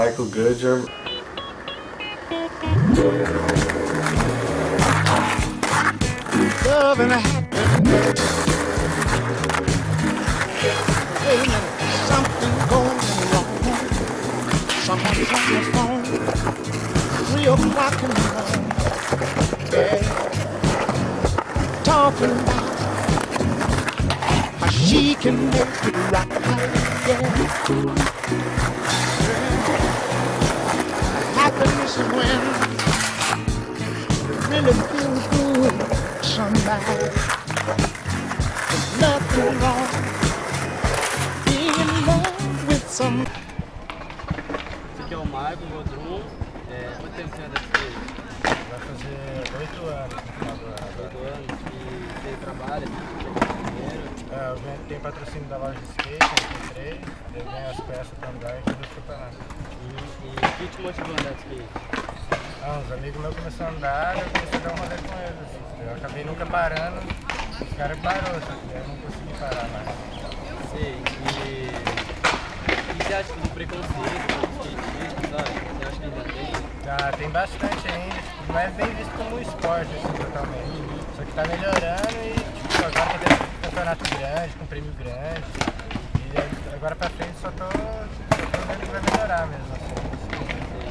Michael Gudger. Love and a happiness. Wait a minute, something going wrong. Somebody's on the phone. 3 o'clock in the morning. Yeah. Talking about how she can make it right. Yeah. Happiness is when you really feel good. Somebody, there's nothing wrong being in love with some. Esse aqui é o Michael Godrum. Quanto tempo você anda de skate? Vai fazer 8 anos no final do ano. 8 anos. E você trabalha? Você dinheiro? Eu tenho patrocínio da loja de skate, eu ganho as peças para andar aqui dos campeonatos. E o que te motivou a andar de skate? Uns amigos meus começaram a andar, eu comecei a dar um rolê com eles. Eu acabei nunca parando, os caras parou, só que eu não consegui parar mais. Sei. E o que você acha do preconceito com o skatismo, sabe? Você acha que ainda tem? Tem bastante ainda, mas é bem visto como um esporte, assim, totalmente. Só que tá melhorando e, tipo, agora tá tendo um campeonato grande, com um prêmio grande. E agora pra frente só tô vendo que vai melhorar mesmo, assim.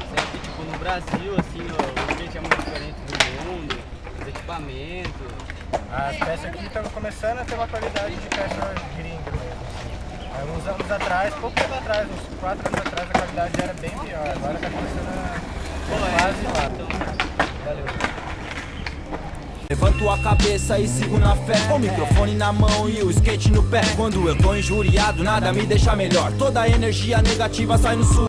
Você acha que, tipo, no Brasil, assim, o skate é muito diferente do mundo? Os equipamentos? As peças aqui estão começando a ter uma qualidade de peça gringa mesmo. Uns anos atrás, pouco tempo atrás, uns 4 anos atrás, a qualidade era bem pior. Agora tá começando a quase lá. Então, Valeu. Levanto a cabeça e sigo na fé, com o microfone na mão e o skate no pé. Quando eu tô injuriado, nada me deixa melhor. Toda a energia negativa sai no sul.